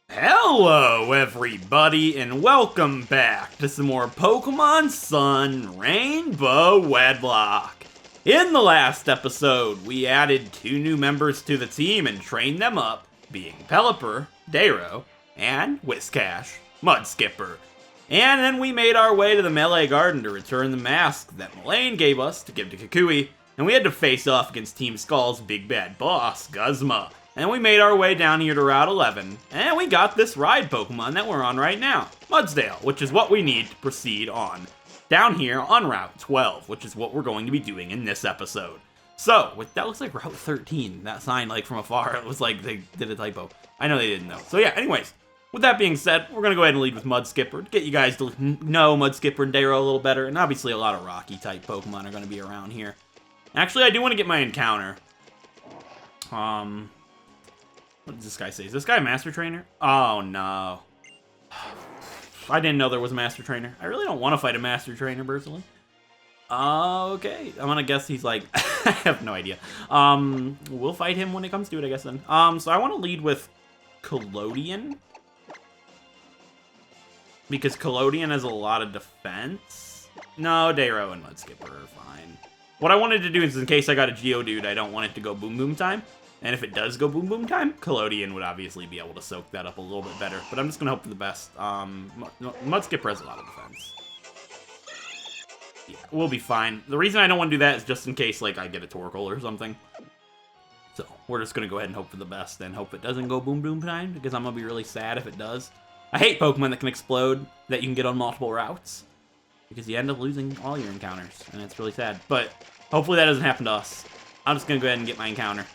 Hello everybody and welcome back to some more Pokémon Sun Rainbow Wedlocke. In the last episode, we added 2 new members to the team and trained them up, being Pelipper, Daro, and Whiscash, Mudskipper. And then we made our way to the Melee Garden to return the mask that Malie gave us to give to Kukui, and we had to face off against Team Skull's big bad boss, Guzma. And we made our way down here to Route 11, and we got this ride Pokemon that we're on right now, Mudsdale, which is what we need to proceed on down here on Route 12, which is what we're going to be doing in this episode. So, that looks like Route 13. That sign, like, from afar, it was like they did a typo. I know they didn't know. So yeah, anyways, with that being said, we're going to go ahead and lead with Mudskipper to get you guys to know Mudskipper and Daro a little better, and obviously a lot of Rocky-type Pokemon are going to be around here. Actually, I do want to get my encounter. What does this guy say? Is this guy a Master Trainer? Oh, no. I didn't know there was a Master Trainer. I really don't want to fight a Master Trainer, personally. Okay. I'm gonna guess he's like... I have no idea. We'll fight him when it comes to it, I guess, then. So I want to lead with Collodion. Because Collodion has a lot of defense. No, Daro and Mudskipper are fine. What I wanted to do is, in case I got a Geodude, I don't want it to go Boom Boom time. And if it does go Boom Boom time, Collodion would obviously be able to soak that up a little bit better. But I'm just going to hope for the best. Mudskipper has a lot of defense. Yeah, we'll be fine. The reason I don't want to do that is just in case, like, I get a Torkoal or something. So, we're just going to go ahead and hope for the best and hope it doesn't go Boom Boom time, because I'm going to be really sad if it does. I hate Pokemon that can explode, that you can get on multiple routes, because you end up losing all your encounters, and it's really sad. But hopefully that doesn't happen to us. I'm just going to go ahead and get my encounter.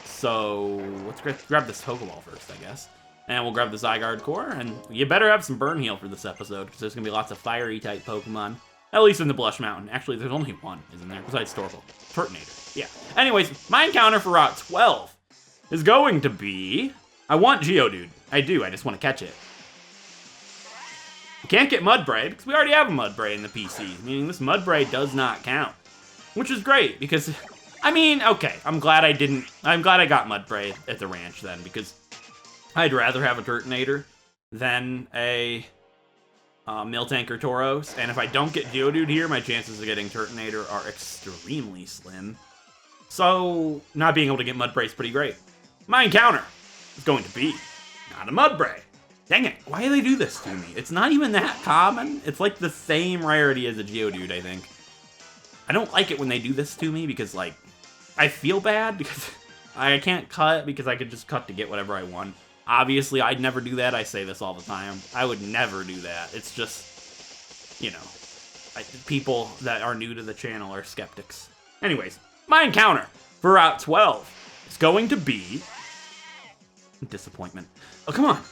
So, let's grab this Pokeball first, I guess. And we'll grab the Zygarde Core, and you better have some Burn Heal for this episode, because there's going to be lots of fiery-type Pokemon. At least in the Blush Mountain. Actually, there's only one, isn't there? Besides Torkoal. Turtonator. Yeah. Anyways, my encounter for Route 12 is going to be... I want Geodude. I do, I just want to catch it. We can't get Mudbray, because we already have a Mudbray in the PC, meaning this Mudbray does not count. Which is great, because... I mean, okay, I'm glad I got Mudbray at the ranch then, because I'd rather have a Turtonator than a Miltank or Tauros, and if I don't get Geodude here, my chances of getting Turtonator are extremely slim. So, not being able to get Mudbray is pretty great. My encounter is going to be not a Mudbray. Dang it, why do they do this to me? It's not even that common. It's like the same rarity as a Geodude, I think. I don't like it when they do this to me because, like, I feel bad because I can't cut because I could just cut to get whatever I want. Obviously, I'd never do that. I say this all the time. I would never do that. It's just, you know, people that are new to the channel are skeptics. Anyways, my encounter for Route 12 is going to be... disappointment. Oh, come on.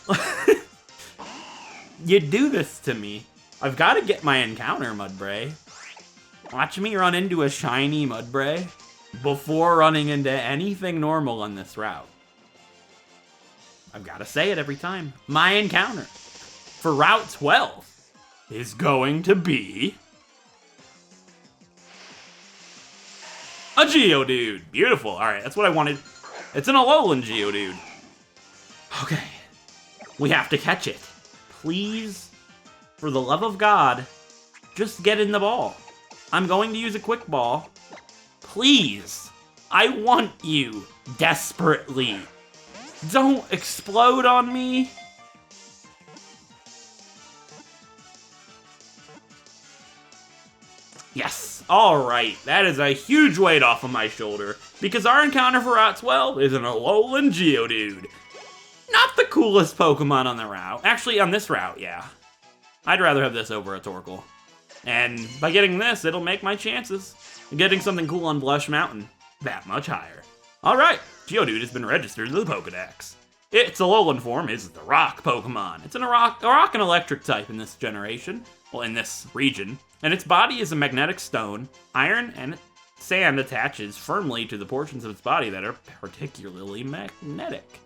You do this to me. I've got to get my encounter, Mudbray. Watch me run into a shiny Mudbray before running into anything normal on this route. I've got to say it every time. My encounter for Route 12 is going to be... a Geodude. Beautiful. Alright, that's what I wanted. It's an Alolan Geodude. Okay. We have to catch it. Please, for the love of God, just get in the ball. I'm going to use a Quick Ball. Please. I want you desperately. Don't explode on me. Yes. Alright. That is a huge weight off of my shoulder. Because our encounter for Route 12 is an Alolan Geodude. Not the coolest Pokemon on the route. Actually, on this route, yeah. I'd rather have this over a Torkoal. And by getting this, it'll make my chances of getting something cool on Blush Mountain that much higher. Alright, Geodude has been registered to the Pokedex. Its Alolan form is the Rock Pokemon. It's a rock and electric type in this generation, well, in this region, and its body is a magnetic stone. Iron and sand attaches firmly to the portions of its body that are particularly magnetic.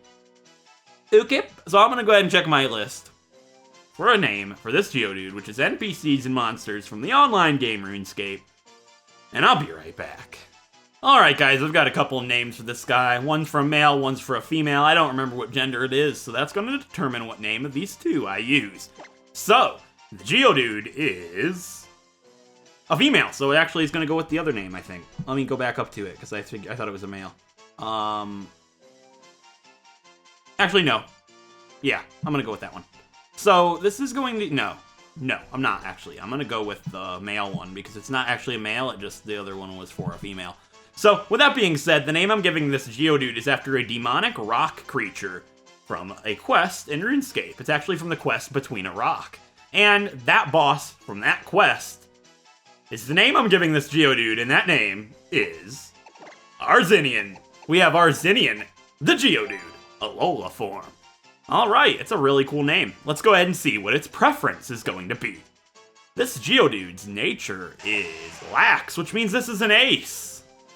Okay, so I'm gonna go ahead and check my list for a name for this Geodude, which is NPCs and monsters from the online game RuneScape, and I'll be right back. Alright guys, I've got a couple of names for this guy. One's for a male, one's for a female. I don't remember what gender it is, so that's going to determine what name of these two I use. So, the Geodude is a female, so it actually is going to go with the other name, I think. Let me go back up to it, because I thought it was a male. Actually, no. Yeah, I'm going to go with that one. So, this is going to... No, I'm not, actually. I'm going to go with the male one, because it's not actually a male, the other one was for a female. So, with that being said, the name I'm giving this Geodude is after a demonic rock creature from a quest in RuneScape. It's actually from the quest Between a Rock. And that boss from that quest is the name I'm giving this Geodude, and that name is Arzinian. We have Arzinian, the Geodude, Alola form. Alright, it's a really cool name. Let's go ahead and see what its preference is going to be. This Geodude's nature is lax, which means this is an ace.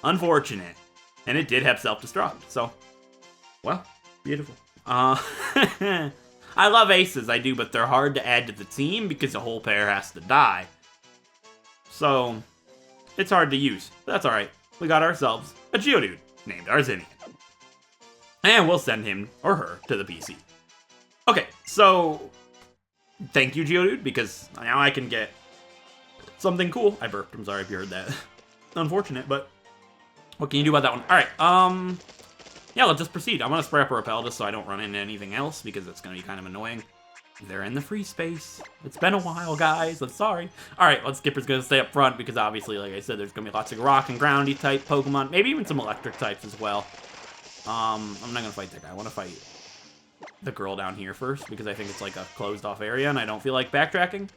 Unfortunate. And it did have self-destruct, so, well, beautiful. I love aces, I do, but they're hard to add to the team because a whole pair has to die. So, it's hard to use. That's alright. We got ourselves a Geodude named Arzinian. And we'll send him or her to the PC. Okay, so, thank you, Geodude, because now I can get something cool. I burped, I'm sorry if you heard that. Unfortunate, but what can you do about that one? Alright, yeah, let's just proceed. I'm gonna spray up a repel just so I don't run into anything else, because it's gonna be kind of annoying. They're in the free space. It's been a while, guys. I'm sorry. Alright, well, Skipper's gonna stay up front, because obviously, like I said, there's gonna be lots of rock and groundy type Pokemon. Maybe even some electric types as well. I'm not gonna fight that guy. I wanna fight the girl down here first, because I think it's like a closed off area, and I don't feel like backtracking.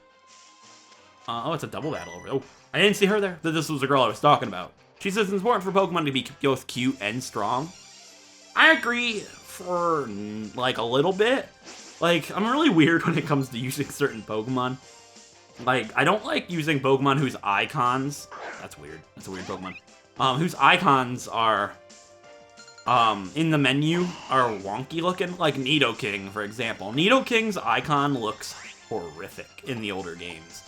Oh, it's a double battle over there. Oh, I didn't see her there. This was the girl I was talking about. She says it's important for Pokemon to be both cute and strong. I agree for, like, a little bit. Like, I'm really weird when it comes to using certain Pokemon. Like, I don't like using Pokemon whose icons... That's weird. That's a weird Pokemon. Whose icons are, in the menu are wonky looking. Like Nidoking, for example. Nidoking's icon looks horrific in the older games.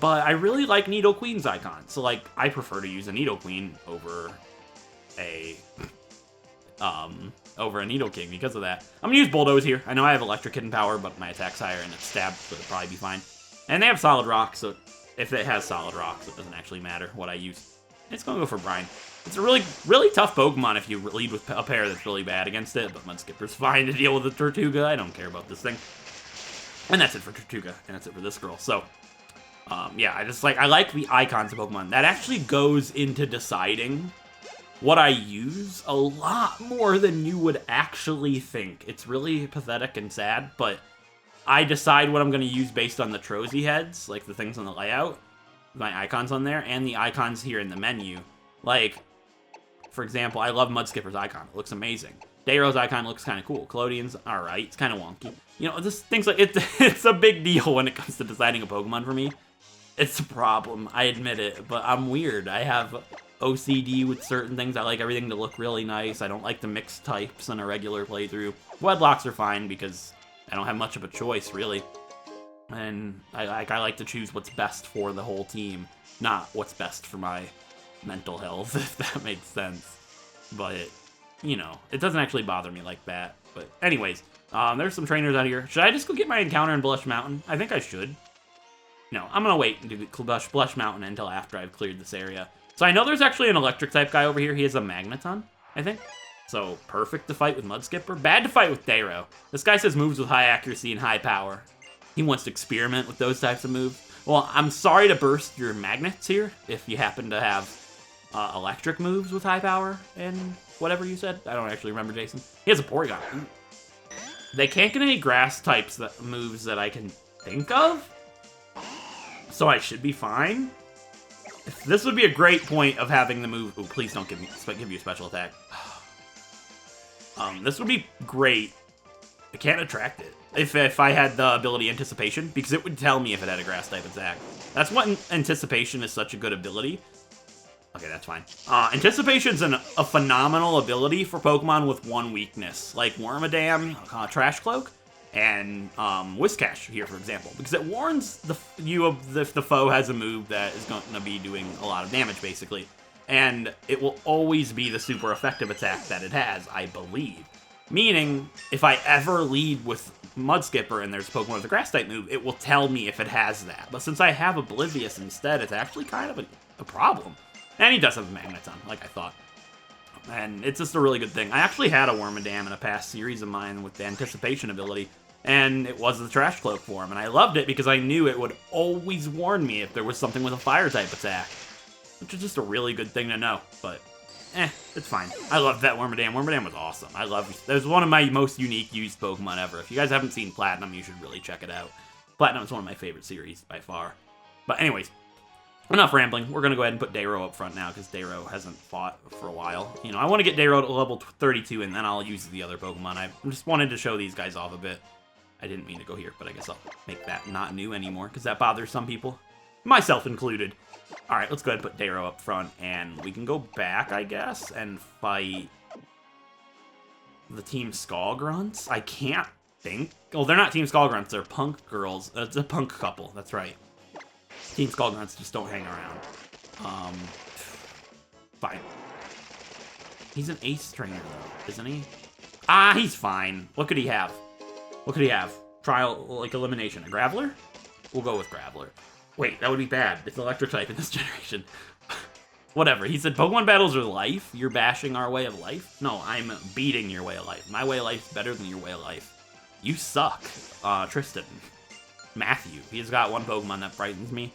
But I really like Nidoqueen's icon, so, like, I prefer to use a Nidoqueen over a Nidoking because of that. I'm gonna use Bulldoze here. I know I have Electric Hidden Power, but my attack's higher and its stab would probably be fine. And they have Solid Rock, so if it has Solid Rocks, it doesn't actually matter what I use. It's gonna go for Brine. It's a really, really tough Pokemon if you lead with a pair that's really bad against it, but Mudskipper's fine to deal with the Tortuga. I don't care about this thing. And that's it for Tortuga, and that's it for this girl, so... yeah, I like the icons of Pokemon. That actually goes into deciding what I use a lot more than you would actually think. It's really pathetic and sad, but I decide what I'm going to use based on the Trozy heads, like the things on the layout, my icons on there, and the icons here in the menu. Like, for example, I love Mudskipper's icon. It looks amazing. Dayro's icon looks kind of cool. Collodian's alright. It's kind of wonky. You know, just things like... It's a big deal when it comes to deciding a Pokemon for me. It's a problem, I admit it, but I'm weird. I have OCD with certain things. I like everything to look really nice. I don't like the mixed types in a regular playthrough. Wedlocks are fine because I don't have much of a choice, really. And I like to choose what's best for the whole team, not what's best for my mental health, if that makes sense. But, you know, it doesn't actually bother me like that. But anyways, there's some trainers out here. Should I just go get my encounter in Blush Mountain? I think I should. No, I'm going to wait and do Blush Mountain until after I've cleared this area. So I know there's actually an electric-type guy over here. He has a Magneton, I think. So perfect to fight with Mudskipper. Bad to fight with Dayro. This guy says moves with high accuracy and high power. He wants to experiment with those types of moves. Well, I'm sorry to burst your magnets here if you happen to have electric moves with high power and whatever you said. I don't actually remember, Jason. He has a Porygon. Ooh. They can't get any grass types moves that I can think of. So I should be fine. This would be a great point of having the move... Oh, please don't give you a special attack. This would be great. I can't attract it. If I had the ability Anticipation, because it would tell me if it had a grass type attack. That's what Anticipation is such a good ability. Okay, that's fine. Anticipation's a phenomenal ability for Pokemon with one weakness, like Wormadam, Trash Cloak, and Whiscash here, for example, because it warns you of if the foe has a move that is going to be doing a lot of damage, basically. and it will always be the super effective attack that it has, I believe. Meaning, if I ever lead with Mudskipper and there's a Pokemon with a Grass-type move, it will tell me if it has that. But since I have Oblivious instead, it's actually kind of a problem. And he does have a Magneton, like I thought. And it's just a really good thing. I actually had a Wormadam in a past series of mine with the Anticipation ability, and it was the Trash Cloak form, and I loved it because I knew it would always warn me if there was something with a Fire-type attack. Which is just a really good thing to know, but it's fine. I loved that Wormadam. Wormadam was awesome. It was one of my most unique used Pokemon ever. If you guys haven't seen Platinum, you should really check it out. Platinum is one of my favorite series by far. But anyways, enough rambling. We're going to go ahead and put Dayro up front now, because Dayro hasn't fought for a while. You know, I want to get Dayro to level 32, and then I'll use the other Pokemon. I just wanted to show these guys off a bit. I didn't mean to go here, but I guess I'll make that not new anymore, because that bothers some people. Myself included. Alright, let's go ahead and put Dayro up front, and we can go back, I guess, and fight the Team Skullgrunts. I can't think. Oh, they're not Team Skullgrunts, they're punk girls. It's a punk couple, that's right. Team Skullgrunts just don't hang around. Fine. He's an ace trainer, though, isn't he? Ah, he's fine. What could he have? What could he have? Trial, like, elimination. A Graveler? We'll go with Graveler. Wait, that would be bad. It's electric type in this generation. Whatever. He said Pokemon battles are life. You're bashing our way of life. No, I'm beating your way of life. My way of life is better than your way of life. You suck, Tristan. Matthew. He's got one Pokemon that frightens me.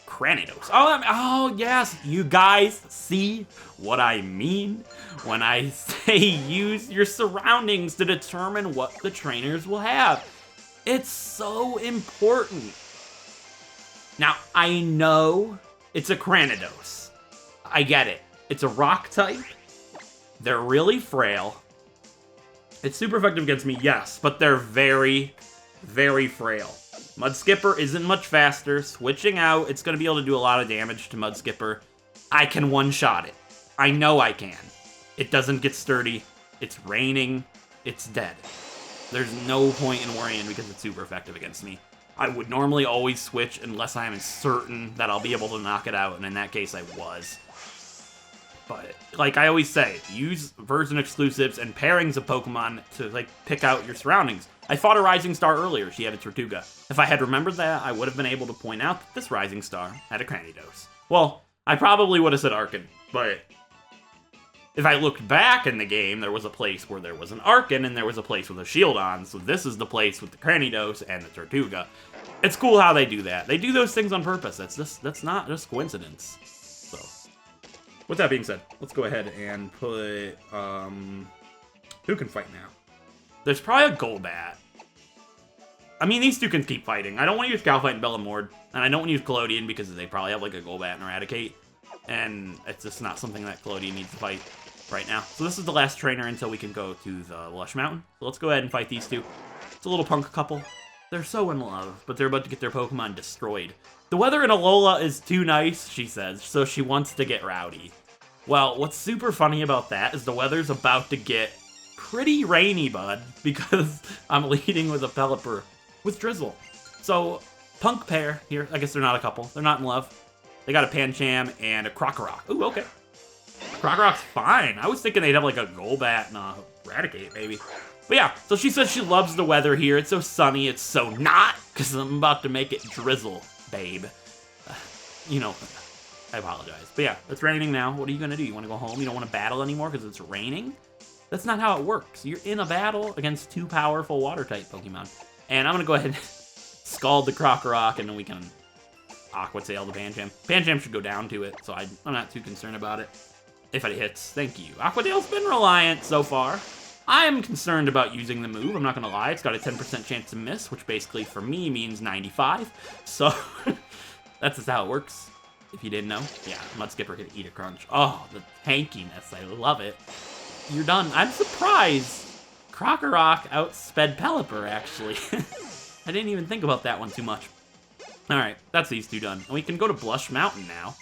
Cranidos. Oh, yes. You guys see what I mean when I say use your surroundings to determine what the trainers will have. It's so important. Now, I know it's a Cranidos. I get it. It's a rock type. They're really frail. It's super effective against me, yes, but they're very, very frail. Mudskipper isn't much faster. Switching out, it's going to be able to do a lot of damage to Mudskipper. I can one-shot it. I know I can. It doesn't get sturdy. It's raining. It's dead. There's no point in worrying because it's super effective against me. I would normally always switch unless I am certain that I'll be able to knock it out, and in that case I was. But, like I always say, use version exclusives and pairings of Pokemon to, like, pick out your surroundings. I fought a Rising Star earlier, she had a Tortuga. If I had remembered that, I would have been able to point out that this Rising Star had a Cranidos. Well, I probably would have said Arcan, but if I looked back in the game, there was a place where there was an Arcan and there was a place with a Shieldon, so this is the place with the Cranidos and the Tortuga. It's cool how they do that. They do those things on purpose. That's not just coincidence. So, with that being said, let's go ahead and put, who can fight now? There's probably a Golbat. I mean, these two can keep fighting. I don't want to use Calcite and Bellamord, and I don't want to use Collodion because they probably have like a Golbat and Eradicate, and it's just not something that Collodion needs to fight right now. So this is the last trainer until we can go to the Lush Mountain. So let's go ahead and fight these two. It's a little punk couple. They're so in love, but they're about to get their Pokemon destroyed. The weather in Alola is too nice, she says, so she wants to get rowdy. Well, what's super funny about that is the weather's about to get pretty rainy, bud, because I'm leading with a Pelipper with Drizzle. So, punk pair here. I guess they're not a couple. They're not in love. They got a Pancham and a Krokorok. Ooh, okay. Krokorok's fine. I was thinking they'd have like a Golbat and a Eradicate, maybe. But yeah, so she says she loves the weather here. It's so sunny, it's so not, because I'm about to make it drizzle, babe. You know, I apologize. But yeah, it's raining now. What are you going to do? You want to go home? You don't want to battle anymore because it's raining? That's not how it works. You're in a battle against two powerful water-type Pokemon. And I'm going to go ahead and scald the Krokorok, and then we can Aqua Tail the Pancham. Pancham should go down to it, so I'm not too concerned about it. If it hits, thank you. Aqua Tail's been reliant so far. I'm concerned about using the move, I'm not going to lie. It's got a 10% chance to miss, which basically for me means 95. So, that's just how it works. If you didn't know. Yeah, Mudskipper can eat a crunch. Oh, the tankiness. I love it. You're done. I'm surprised Krokorok outsped Pelipper, actually. I didn't even think about that one too much. Alright, that's these two done. And we can go to Blush Mountain now.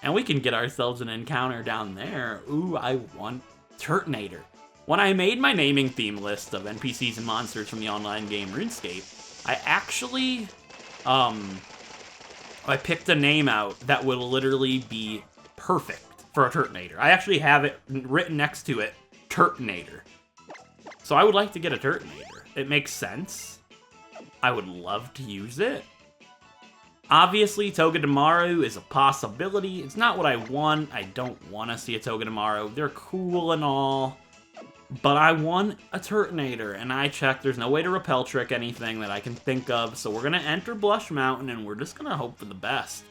And we can get ourselves an encounter down there. Ooh, I want Turtonator. When I made my naming theme list of NPCs and monsters from the online game RuneScape, I actually, I picked a name out that would literally be perfect for a Turtonator. I actually have it written next to it, Turtonator. So I would like to get a Turtonator. It makes sense. I would love to use it. Obviously, Togedemaru is a possibility. It's not what I want. I don't want to see a Togedemaru. They're cool and all. But I want a Turtonator, and I checked. There's no way to repel trick anything that I can think of, so we're going to enter Blush Mountain, and we're just going to hope for the best.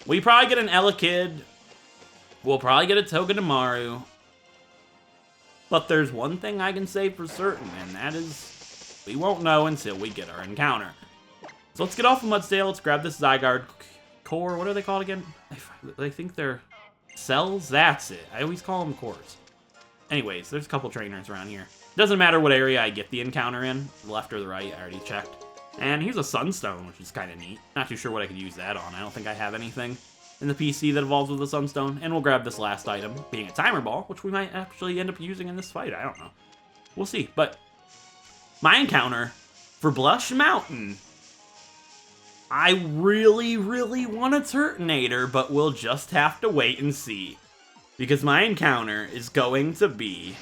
We probably get an Elekid. We'll probably get a Togedemaru. But there's one thing I can say for certain, and that is we won't know until we get our encounter. So let's get off of Mudsdale. Let's grab this Zygarde core. What are they called again? I think they're cells. That's it. I always call them cores. Anyways, there's a couple trainers around here. Doesn't matter what area I get the encounter in, the left or the right, I already checked. And here's a Sunstone, which is kind of neat. Not too sure what I could use that on. I don't think I have anything in the PC that evolves with a Sunstone. And we'll grab this last item, being a Timer Ball, which we might actually end up using in this fight. I don't know. We'll see. But my encounter for Blush Mountain, I really, really want a Turtonator, but we'll just have to wait and see. Because my encounter is going to be...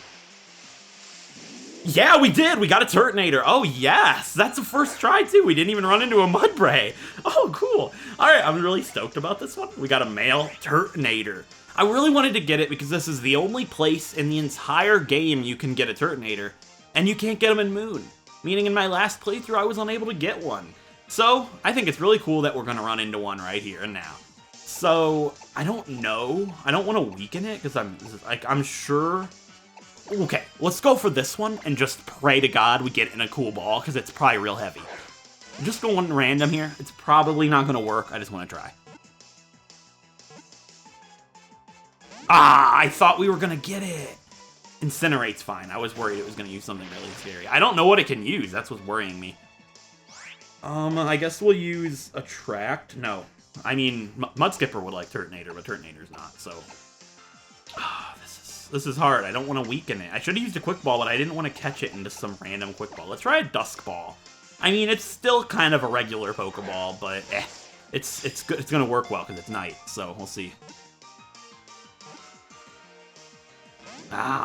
Yeah, we did! We got a Turtonator! Oh, yes! That's the first try, too! We didn't even run into a Mudbray! Oh, cool! Alright, I'm really stoked about this one. We got a male Turtonator. I really wanted to get it because this is the only place in the entire game you can get a Turtonator, and you can't get them in Moon. Meaning in my last playthrough, I was unable to get one. So, I think it's really cool that we're going to run into one right here and now. So, I don't know. I don't want to weaken it, because I'm sure... Okay, let's go for this one, and just pray to God we get it in a cool ball, because it's probably real heavy. I'm just going random here. It's probably not going to work. I just want to try. Ah, I thought we were going to get it. Incinerate's fine. I was worried it was going to use something really scary. I don't know what it can use. That's what's worrying me. I guess we'll use Attract. No. I mean, Mudskipper would like Turtonator, but Turtonator's not, so... This is hard. I don't want to weaken it. I should have used a Quick Ball, but I didn't want to catch it into some random Quick Ball. Let's try a Dusk Ball. I mean, it's still kind of a regular Pokeball, but it's good. It's going to work well because it's night, so we'll see.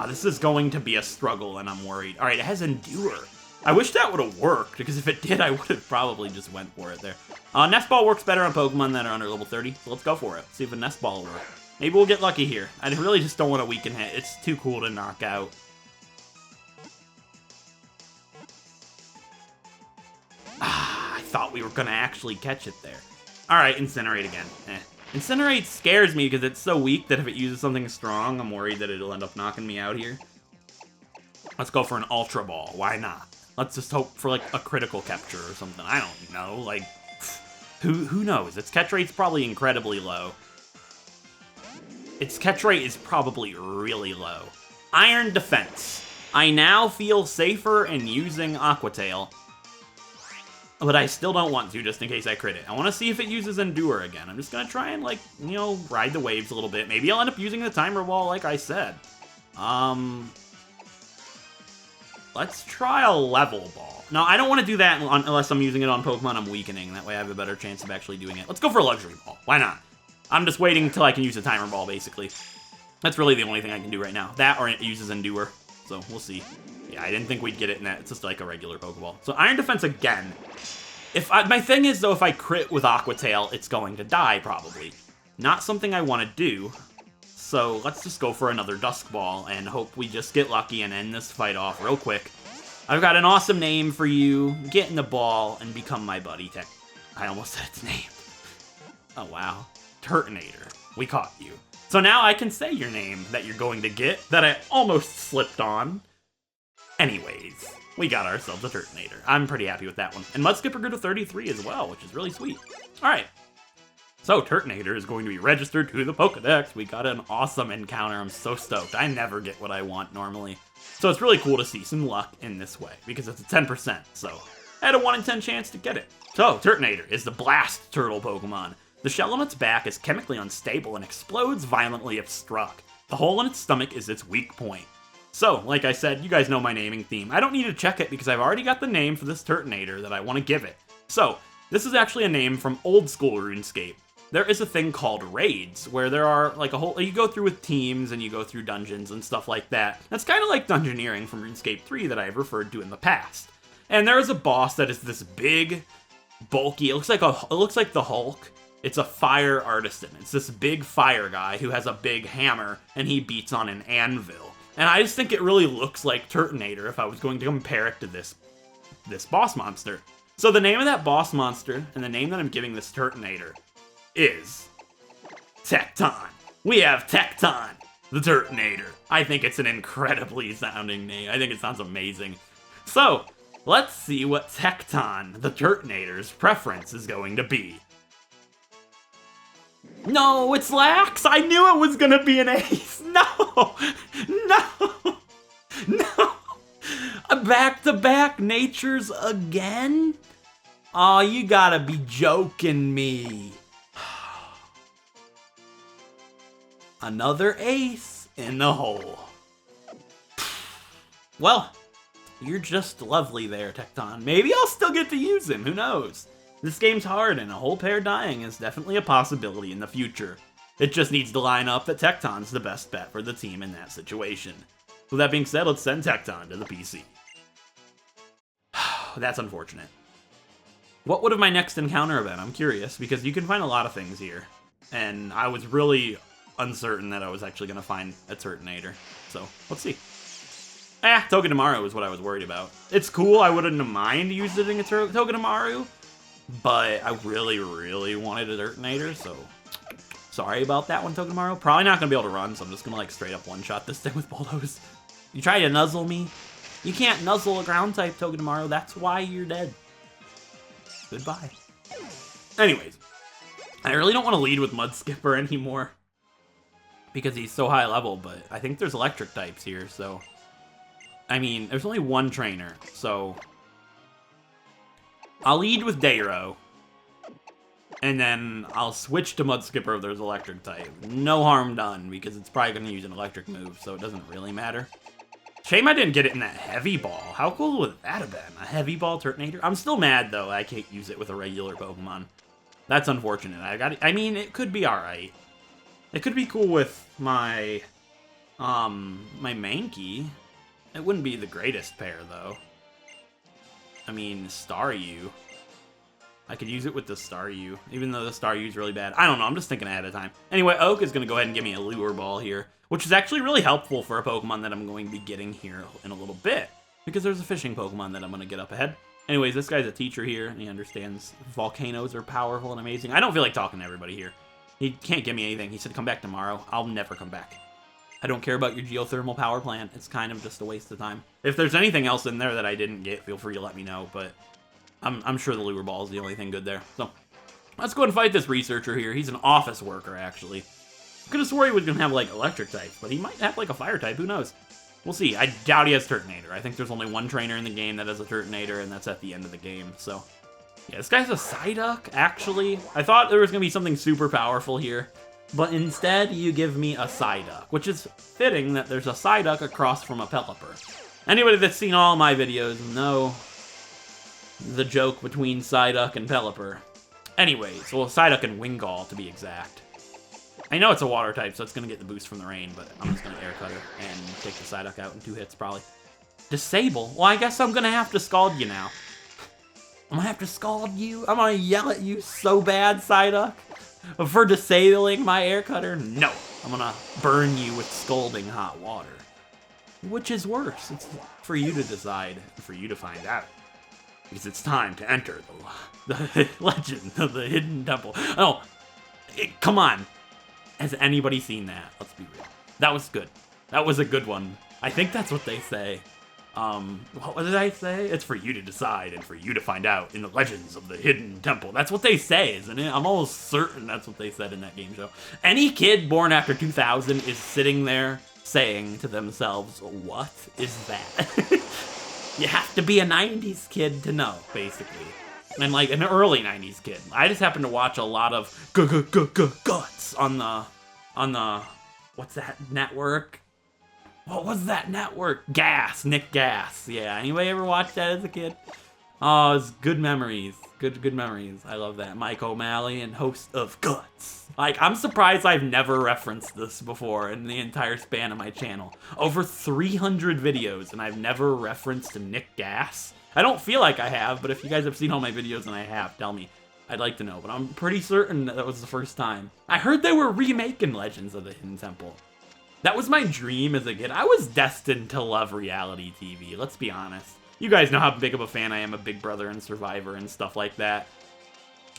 This is going to be a struggle, and I'm worried. All right, it has Endure. I wish that would have worked, because if it did, I would have probably just went for it there. Nest Ball works better on Pokemon that are under level 30, so let's go for it. See if a Nest Ball will work. Maybe we'll get lucky here. I really just don't want to weaken it. It's too cool to knock out. I thought we were going to actually catch it there. Alright, Incinerate again. Incinerate scares me because it's so weak that if it uses something strong, I'm worried that it'll end up knocking me out here. Let's go for an Ultra Ball. Why not? Let's just hope for, like, a critical capture or something. I don't know. Like, who knows? Its catch rate's probably incredibly low. Its catch rate is probably really low. Iron Defense. I now feel safer in using Aqua Tail, but I still don't want to, just in case I crit it. I want to see if it uses Endure again. I'm just going to try and, like, you know, ride the waves a little bit. Maybe I'll end up using the Timer Ball, like I said. Let's try a Level Ball. No, I don't want to do that unless I'm using it on Pokemon I'm weakening. That way I have a better chance of actually doing it. Let's go for a Luxury Ball. Why not? I'm just waiting until I can use a Timer Ball, basically. That's really the only thing I can do right now. That or it uses Endure. So, we'll see. Yeah, I didn't think we'd get it in that. It's just like a regular Pokeball. So, Iron Defense again. My thing is, though, if I crit with Aqua Tail, it's going to die, probably. Not something I want to do. So, let's just go for another Dusk Ball and hope we just get lucky and end this fight off real quick. I've got an awesome name for you. Get in the ball and become my buddy. I almost said its name. Oh, wow. Turtonator. We caught you. So now I can say your name that you're going to get that I almost slipped on. Anyways, we got ourselves a Turtonator. I'm pretty happy with that one. And Mudskipper grew to 33 as well, which is really sweet. Alright. So Turtonator is going to be registered to the Pokedex. We got an awesome encounter. I'm so stoked. I never get what I want normally. So it's really cool to see some luck in this way, because it's a 10%. So I had a 1 in 10 chance to get it. So Turtonator is the Blast Turtle Pokemon. The shell on its back is chemically unstable and explodes violently if struck. The hole in its stomach is its weak point. So, like I said, you guys know my naming theme. I don't need to check it because I've already got the name for this Turtonator that I want to give it. So, this is actually a name from old school RuneScape. there is a thing called raids, where there are like you go through with teams and you go through dungeons and stuff like that. That's kind of like dungeoneering from RuneScape 3 that I've referred to in the past. And there is a boss that is this big, bulky, it looks like the Hulk. It's a fire artisan. It's this big fire guy who has a big hammer, and he beats on an anvil. And I just think it really looks like Turtonator if I was going to compare it to this boss monster. So the name of that boss monster, and the name that I'm giving this Turtonator, is Tecton. We have Tecton, the Turtonator. I think it's an incredibly sounding name. I think it sounds amazing. So, let's see what Tecton, the Turtonator's preference is going to be. No, it's Lax! I knew it was gonna be an ace! No! No! No! Back-to-back natures again? Aw, you gotta be joking me. Another ace in the hole. Well, you're just lovely there, Tecton. Maybe I'll still get to use him, who knows? This game's hard, and a whole pair dying is definitely a possibility in the future. It just needs to line up that Tecton's the best bet for the team in that situation. With that being said, let's send Tecton to the PC. That's unfortunate. What would have my next encounter been? I'm curious, because you can find a lot of things here. And I was really uncertain that I was actually going to find a Turtonator. So, let's see. Togedemaru is what I was worried about. It's cool, I wouldn't mind using a Togedemaru, but I really, really wanted a Turtonator, so sorry about that one, Togedemaru. Probably not going to be able to run, so I'm just going to like straight up one-shot this thing with Bulldoze. You try to nuzzle me? You can't nuzzle a ground-type Togedemaru, that's why you're dead. Goodbye. Anyways, I really don't want to lead with Mudskipper anymore, because he's so high level, but I think there's electric types here, so... I mean, there's only one trainer, so... I'll lead with Dairo, and then I'll switch to Mudskipper if there's electric type. No harm done, because it's probably going to use an electric move, so it doesn't really matter. Shame I didn't get it in that heavy ball. How cool would that have been? A heavy ball Turtonator? I'm still mad, though, I can't use it with a regular Pokemon. That's unfortunate. I mean, it could be alright. It could be cool with my Mankey. It wouldn't be the greatest pair, though. I mean, Staryu. I could use it with the Staryu, even though the Staryu is really bad. I don't know, I'm just thinking ahead of time. Anyway, Oak is going to go ahead and give me a Lure Ball here, which is actually really helpful for a Pokemon that I'm going to be getting here in a little bit, because there's a fishing Pokemon that I'm going to get up ahead. Anyways, this guy's a teacher here, and he understands volcanoes are powerful and amazing. I don't feel like talking to everybody here. He can't give me anything. He said, come back tomorrow. I'll never come back. I don't care about your geothermal power plant. It's kind of just a waste of time. If there's anything else in there that I didn't get, feel free to let me know, but I'm sure the Lure Ball is the only thing good there. So, let's go and fight this researcher here. He's an office worker, actually. I could have swore he was going to have, like, electric types, but he might have, like, a fire type. Who knows? We'll see. I doubt he has Turtonator. I think there's only one trainer in the game that has a Turtonator, and that's at the end of the game, so... Yeah, this guy's a Psyduck, actually. I thought there was going to be something super powerful here, but instead you give me a Psyduck, which is fitting that there's a Psyduck across from a Pelipper. Anybody that's seen all my videos know the joke between Psyduck and Pelipper. Anyways, well, Psyduck and Wingull, to be exact. I know it's a water type, so it's going to get the boost from the rain, but I'm just going to Air Cutter and take the Psyduck out in 2 hits, probably. Disable? Well, I guess I'm going to have to scald you now. I'm going to have to scald you? I'm going to yell at you so bad, Psyduck, for disabling my Air Cutter? No. I'm going to burn you with scalding hot water. Which is worse? It's for you to decide, for you to find out. Because it's time to enter the legend of the Hidden Temple. Oh, come on. Has anybody seen that? Let's be real. That was good. That was a good one. I think that's what they say. What did I say? It's for you to decide and for you to find out in the legends of the Hidden Temple. That's what they say, isn't it? I'm almost certain that's what they said in that game show. Any kid born after 2000 is sitting there saying to themselves, what is that? You have to be a 90s kid to know, basically. And like an early 90s kid. I just happen to watch a lot of guts on the, what's that network? What was that network? Gas, Nick Gas. Yeah, anybody ever watched that as a kid? Oh, it's good memories. Good memories. I love that. Mike O'Malley and host of Guts. Like, I'm surprised I've never referenced this before in the entire span of my channel. Over 300 videos, and I've never referenced Nick Gas. I don't feel like I have, but if you guys have seen all my videos and I have, tell me. I'd like to know, but I'm pretty certain that was the first time. I heard they were remaking Legends of the Hidden Temple. That was my dream as a kid. I was destined to love reality TV, let's be honest. You guys know how big of a fan I am of Big Brother and Survivor and stuff like that.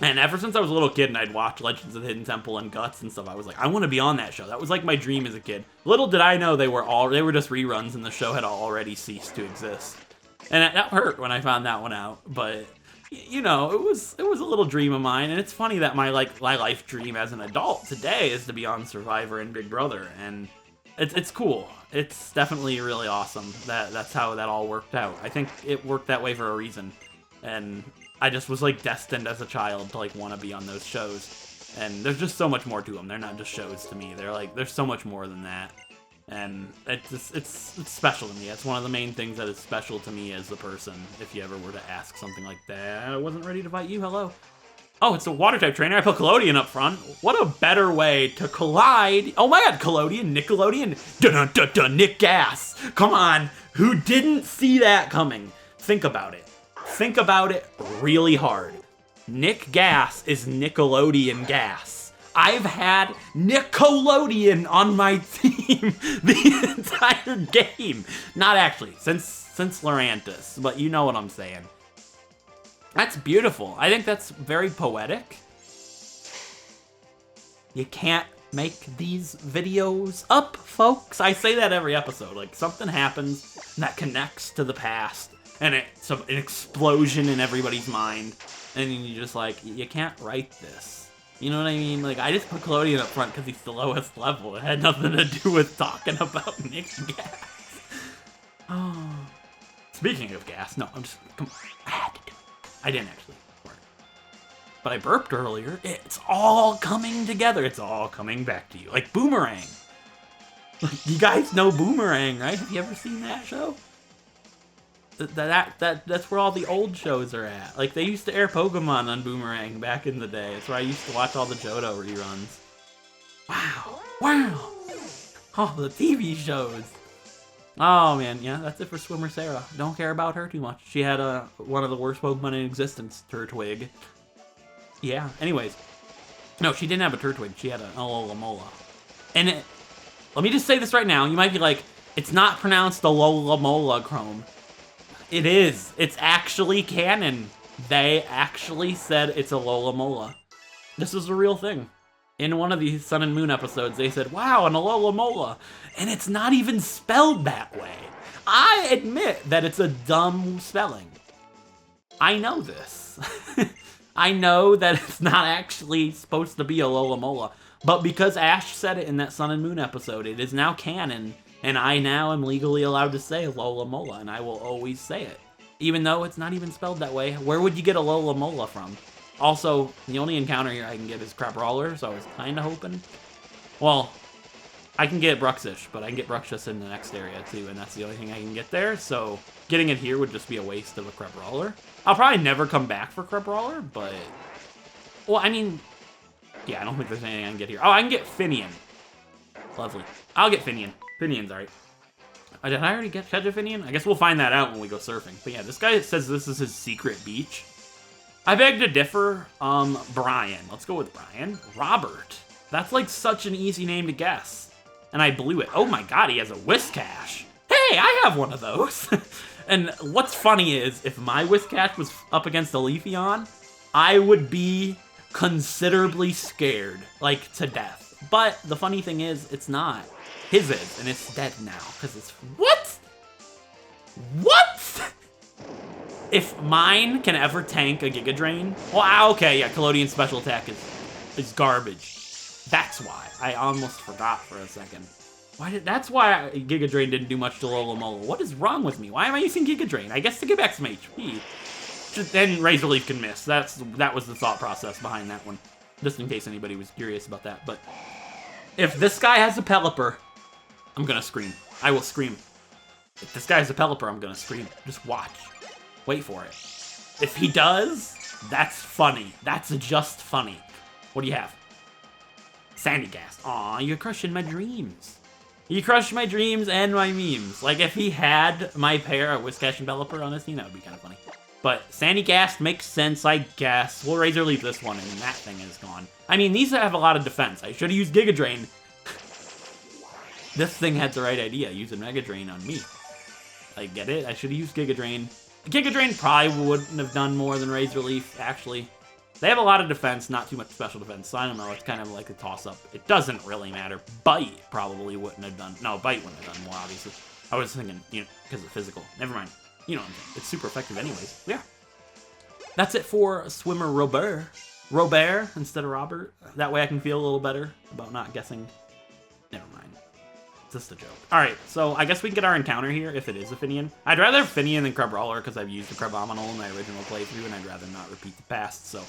And ever since I was a little kid and I'd watch Legends of the Hidden Temple and Guts and stuff, I was like, I want to be on that show. That was like my dream as a kid. Little did I know they were just reruns and the show had already ceased to exist. And that hurt when I found that one out, but you know, it was a little dream of mine, and it's funny that my life dream as an adult today is to be on Survivor and Big Brother, and it's cool. It's definitely really awesome that's how that all worked out. I think it worked that way for a reason, and I just was like destined as a child to like want to be on those shows. And there's just so much more to them. They're not just shows to me. There's so much more than that. And it's special to me. It's one of the main things that is special to me as a person, if you ever were to ask something like that. I wasn't ready to fight you, hello. Oh, it's a water type trainer. I put Collodion up front. What a better way to collide. Oh my god, Collodion, Nickelodeon. Dun-dun-dun-dun, Nick Gas. Come on, who didn't see that coming? Think about it. Think about it really hard. Nick Gas is Nickelodeon Gas. I've had Nickelodeon on my team the entire game. Not actually, since Lurantis, but you know what I'm saying. That's beautiful. I think that's very poetic. You can't make these videos up, folks. I say that every episode. Like, something happens that connects to the past, and it's an explosion in everybody's mind, and you're just like, you can't write this. You know what I mean? Like, I just put Collodion up front because he's the lowest level. It had nothing to do with talking about Nick Gas. Oh. Speaking of gas, no, I'm just, come on, I had to do it. I didn't actually work. But I burped earlier. It's all coming together. It's all coming back to you. Like Boomerang. You guys know Boomerang, right? Have you ever seen that show? That's where all the old shows are at. Like, they used to air Pokemon on Boomerang back in the day. That's where I used to watch all the Johto reruns. Wow. Wow. Oh, the TV shows. Oh, man. Yeah, that's it for Swimmer Sarah. Don't care about her too much. She had one of the worst Pokemon in existence, Turtwig. Yeah, anyways. No, she didn't have a Turtwig. She had an Alola. And let me just say this right now. You might be like, it's not pronounced Alola Chrome. It is. It's actually canon. They actually said it's Alola. This is a real thing. In one of these Sun and Moon episodes, they said, wow, an Alola. And it's not even spelled that way. I admit that it's a dumb spelling. I know this. I know that it's not actually supposed to be Alola. But because Ash said it in that Sun and Moon episode, it is now canon. And I now am legally allowed to say Alola, and I will always say it. Even though it's not even spelled that way. Where would you get Alola from? Also, the only encounter here I can get is Crabrawler, so I was kind of hoping. Well, I can get Bruxish, but I can get Bruxish in the next area too, and that's the only thing I can get there, so getting it here would just be a waste of a Crabrawler. I'll probably never come back for Crabrawler, but... Well, I mean... Yeah, I don't think there's anything I can get here. Oh, I can get Finian. Lovely. I'll get Finian. Finian's alright. Did I already catch a Finian? I guess we'll find that out when we go surfing. But yeah, this guy says this is his secret beach. I beg to differ. Brian. Let's go with Brian. Robert. That's like such an easy name to guess. And I blew it. Oh my god, he has a Whiscash. Hey, I have one of those. And what's funny is, if my Whiscash was up against a Leafeon, I would be considerably scared, like to death. But the funny thing is, it's not. His is, and it's dead now, because it's... What? What? If mine can ever tank a Giga Drain... Well, okay, yeah, Collodion's special attack is garbage. That's why. I almost forgot for a second. That's why Giga Drain didn't do much to Alola. What is wrong with me? Why am I using Giga Drain? I guess to get back some HP. Then Razor Leaf can miss. That was the thought process behind that one. Just in case anybody was curious about that. But if this guy has a Pelipper, I'm gonna scream. I will scream. If this guy has a Pelipper, I'm gonna scream. Just watch. Wait for it. If he does, That's funny. That's just funny. What do you have? Sandygast. Aw, you're crushing my dreams. You crushed my dreams and my memes. Like, if he had my pair of Whiscash and Pelipper on his team, that would be kind of funny. But Sandygast makes sense, I guess. We'll Razor Leaf this one, and that thing is gone. I mean, these have a lot of defense. I should have used Giga Drain. This thing had the right idea, using Mega Drain on me. I get it. I should have used Giga Drain. Giga Drain probably wouldn't have done more than Razor Leaf, actually. They have a lot of defense, not too much special defense, so I don't know. It's kind of like a toss-up. It doesn't really matter. Bite probably wouldn't have done... No, Bite wouldn't have done more, obviously. I was thinking, you know, because of physical. Never mind. You know what I'm saying. It's super effective anyways. Yeah. That's it for Swimmer Robert. Robert instead of Robert. That way I can feel a little better about not guessing. Never mind. It's just a joke. Alright, so I guess we can get our encounter here if it is a Finian. I'd rather have Finian than Crabrawler because I've used the Crabominal in my original playthrough and I'd rather not repeat the past, so...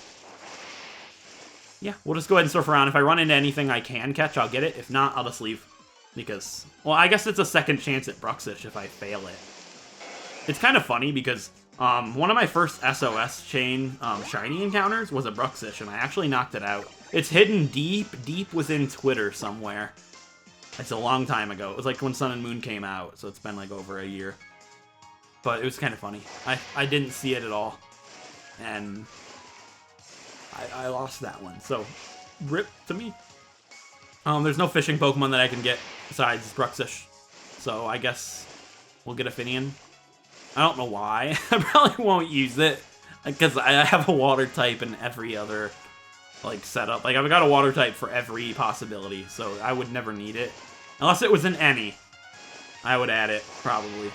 Yeah, we'll just go ahead and surf around. If I run into anything I can catch, I'll get it. If not, I'll just leave. Because, well, I guess it's a second chance at Bruxish if I fail it. It's kind of funny because one of my first SOS chain shiny encounters was a Bruxish, and I actually knocked it out. It's hidden deep, deep within Twitter somewhere. It's a long time ago. It was like when Sun and Moon came out, so it's been like over a year. But it was kind of funny. I didn't see it at all. And... I lost that one, so rip to me. There's no fishing Pokemon that I can get besides Bruxish, so I guess we'll get a Finian. I don't know why. I probably won't use it, because I have a water type in every other, like, setup. Like, I've got a water type for every possibility, so I would never need it. Unless it was an any. I would add it, probably,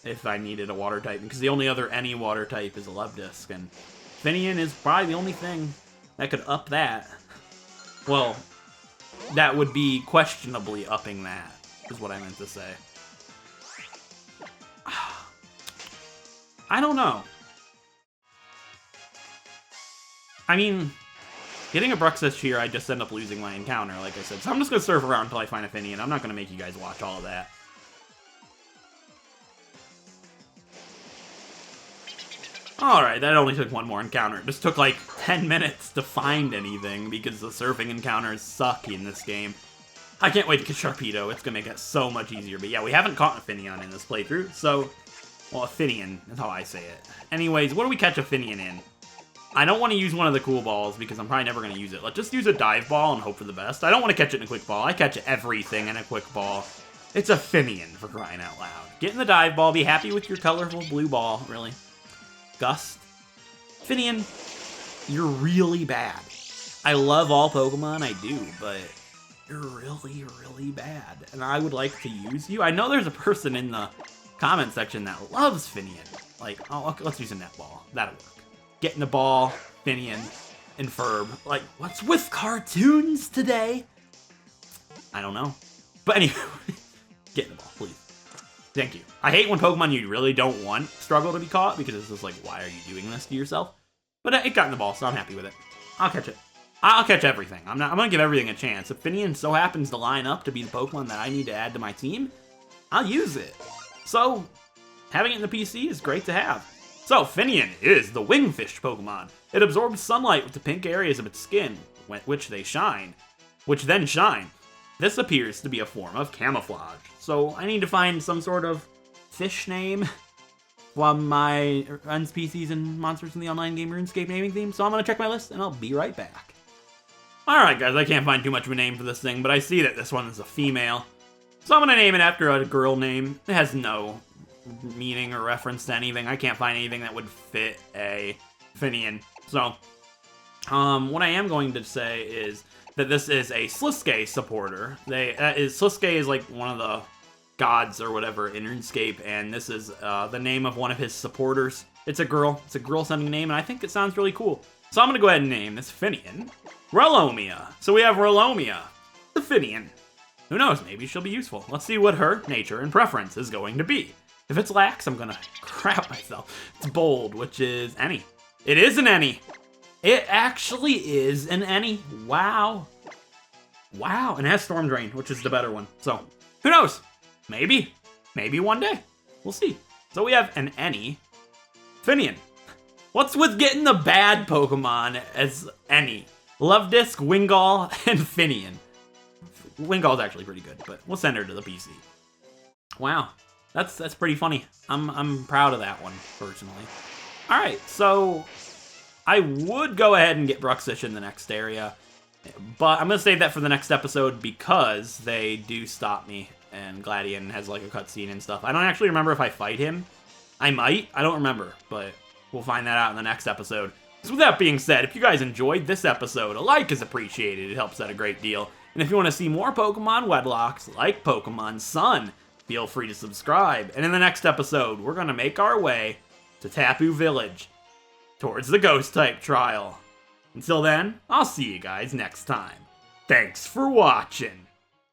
if I needed a water type, because the only other any water type is a Luvdisc, and Finian is probably the only thing that could up that. Well, that would be questionably upping that, is what I meant to say. I don't know. I mean, getting a Bruxish here, I just end up losing my encounter, like I said. So I'm just going to surf around until I find a Finian. I'm not going to make you guys watch all of that. Alright, that only took one more encounter. It just took like 10 minutes to find anything because the surfing encounters suck in this game. I can't wait to get Sharpedo. It's going to make it so much easier. But yeah, we haven't caught a Finian in this playthrough, so... Well, a Finian is how I say it. Anyways, what do we catch a Finian in? I don't want to use one of the cool balls because I'm probably never going to use it. Let's just use a dive ball and hope for the best. I don't want to catch it in a quick ball. I catch everything in a quick ball. It's a Finian, for crying out loud. Get in the dive ball. Be happy with your colorful blue ball, really. Gust. Finian, you're really bad. I love all Pokemon, I do, but you're really, really bad. And I would like to use you. I know there's a person in the comment section that loves Finian. Like, oh, okay, let's use a net ball. That'll work. Get in the ball, Finian, and Ferb. Like, what's with cartoons today? I don't know. But anyway, get in the ball, please. Thank you. I hate when Pokemon you really don't want struggle to be caught, because it's just like, why are you doing this to yourself? But it got in the ball, so I'm happy with it. I'll catch it. I'll catch everything. I'm gonna give everything a chance. If Finian so happens to line up to be the Pokemon that I need to add to my team, I'll use it. So, having it in the PC is great to have. So, Finian is the Wingfish Pokemon. It absorbs sunlight with the pink areas of its skin, which then shine. This appears to be a form of camouflage. So, I need to find some sort of fish name from my NPCs and Monsters in the Online Game RuneScape naming theme. So I'm going to check my list, and I'll be right back. Alright guys, I can't find too much of a name for this thing, but I see that this one is a female. So I'm going to name it after a girl name. It has no meaning or reference to anything. I can't find anything that would fit a Finian. So, what I am going to say is that this is a Sliske supporter. Sliske is like one of the gods or whatever in RuneScape, and this is the name of one of his supporters. It's a girl. It's a girl-sounding name, and I think it sounds really cool. So I'm going to go ahead and name this Finian Relomia. So we have Relomia, the Finian. Who knows, maybe she'll be useful. Let's see what her nature and preference is going to be. If it's lax, I'm going to crap myself. It's bold, which is any. It is an any. It actually is an any. Wow. Wow, and it has Storm Drain, which is the better one. So, who knows? Maybe. Maybe one day. We'll see. So we have an any Finian. What's with getting the bad Pokemon as any? Lovedisk, Wingull, and Finian. Wingull's actually pretty good, but we'll send her to the PC. Wow, that's pretty funny. I'm proud of that one, personally. All right, so I would go ahead and get Bruxish in the next area, but I'm gonna save that for the next episode because they do stop me, and Gladion has like a cutscene and stuff. I don't actually remember if I fight him. I might. I don't remember, but we'll find that out in the next episode. So with that being said, if you guys enjoyed this episode, a like is appreciated. It helps out a great deal. And if you want to see more Pokemon Wedlocks like Pokemon Sun, feel free to subscribe. And in the next episode, we're going to make our way to Tapu Village towards the Ghost-type trial. Until then, I'll see you guys next time. Thanks for watching.